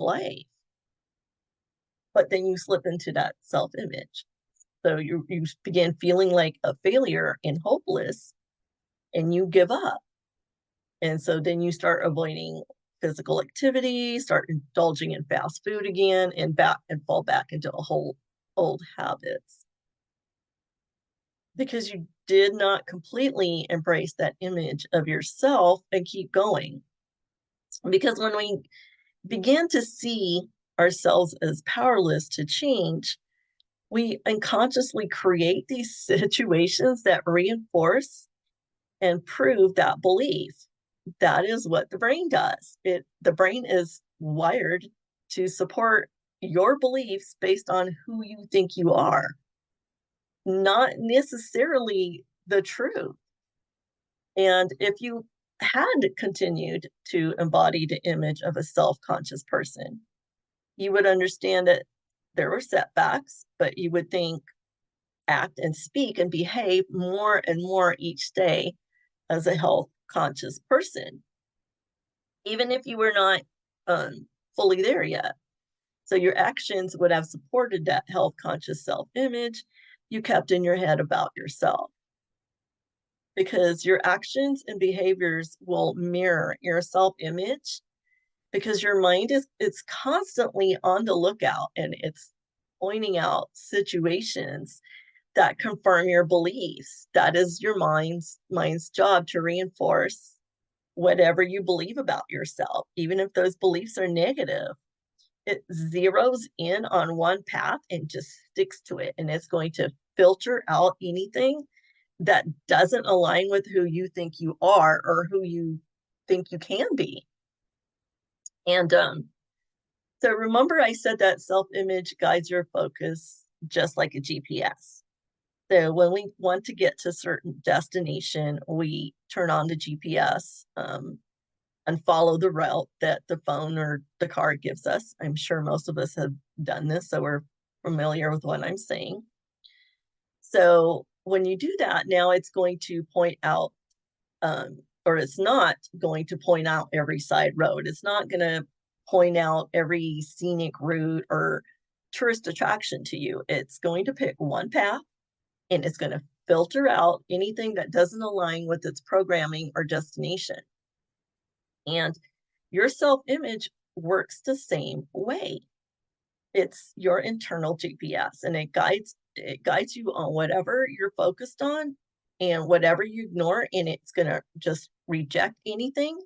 life. But then you slip into that self-image. So you begin feeling like a failure and hopeless, and you give up. And so then you start avoiding physical activity, start indulging in fast food again, and fall back into a whole old habits because you did not completely embrace that image of yourself and keep going. Because when we begin to see ourselves as powerless to change, we unconsciously create these situations that reinforce and prove that belief. That is what the brain does. The brain is wired to support your beliefs based on who you think you are, not necessarily the truth. And if you had continued to embody the image of a self-conscious person, you would understand that there were setbacks, but you would think, act, and speak and behave more and more each day as a health conscious person, even if you were not fully there yet. So your actions would have supported that health conscious self image you kept in your head about yourself, because your actions and behaviors will mirror your self image, because your mind is it's constantly on the lookout and it's pointing out situations that confirm your beliefs. That is your mind's job, to reinforce whatever you believe about yourself, even if those beliefs are negative. It zeroes in on one path and just sticks to it, and it's going to filter out anything that doesn't align with who you think you are or who you think you can be. And so remember, I said that self-image guides your focus just like a GPS. So when we want to get to a certain destination, we turn on the GPS and follow the route that the phone or the car gives us. I'm sure most of us have done this, so we're familiar with what I'm saying. So when you do that, now it's going to point out, or it's not going to point out every side road. It's not going to point out every scenic route or tourist attraction to you. It's going to pick one path, and it's going to filter out anything that doesn't align with its programming or destination. And your self-image works the same way. It's your internal GPS, and it guides you on whatever you're focused on, and whatever you ignore, and it's going to just reject anything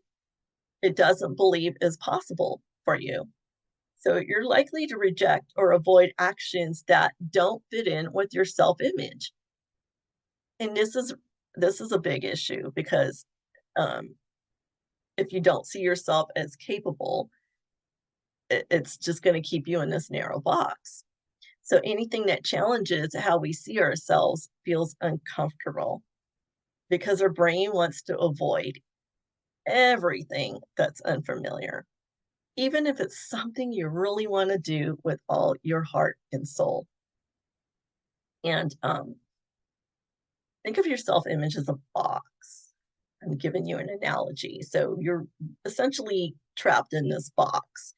it doesn't believe is possible for you. So you're likely to reject or avoid actions that don't fit in with your self-image. And this is a big issue, because if you don't see yourself as capable, it's just going to keep you in this narrow box. So anything that challenges how we see ourselves feels uncomfortable, because our brain wants to avoid everything that's unfamiliar, even if it's something you really want to do with all your heart and soul. And think of your self-image as a box. I'm giving you an analogy. So you're essentially trapped in this box,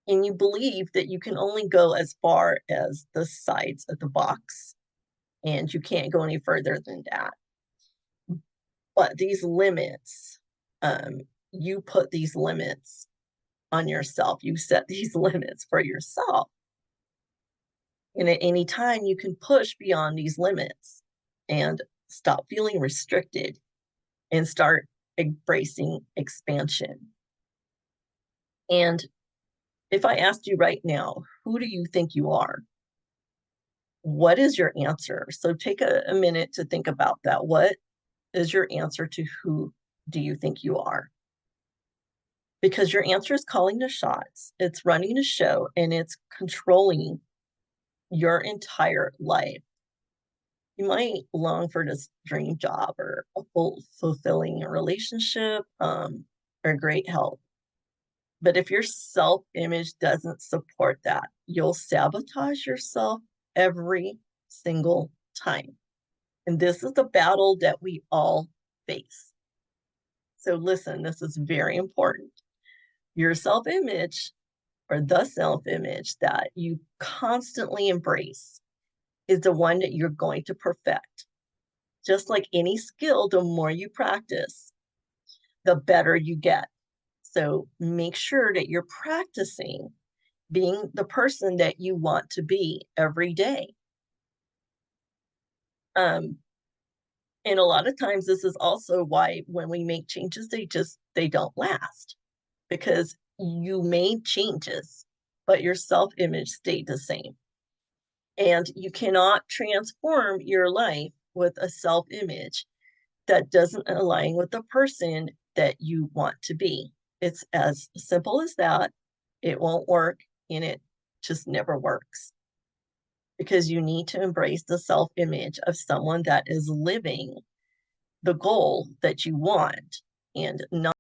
and you believe that you can only go as far as the sides of the box, and you can't go any further than that. But these limits, you put these limits on yourself. You set these limits for yourself. And at any time, you can push beyond these limits and stop feeling restricted and start embracing expansion. And if I asked you right now, who do you think you are? What is your answer? So take a minute to think about that. What is your answer to who do you think you are? Because your answer is calling the shots, it's running the show, and it's controlling your entire life. You might long for this dream job or a fulfilling relationship, or great health. But if your self-image doesn't support that, you'll sabotage yourself every single time. And this is the battle that we all face. So listen, this is very important. Your self-image or the self-image that you constantly embrace is the one that you're going to perfect. Just like any skill, the more you practice, the better you get. So make sure that you're practicing being the person that you want to be every day. Um, and a lot of times this is also why when we make changes, they don't last, because you made changes, but your self-image stayed the same. And you cannot transform your life with a self-image that doesn't align with the person that you want to be. It's as simple as that. It won't work, and it just never works, because you need to embrace the self-image of someone that is living the goal that you want and not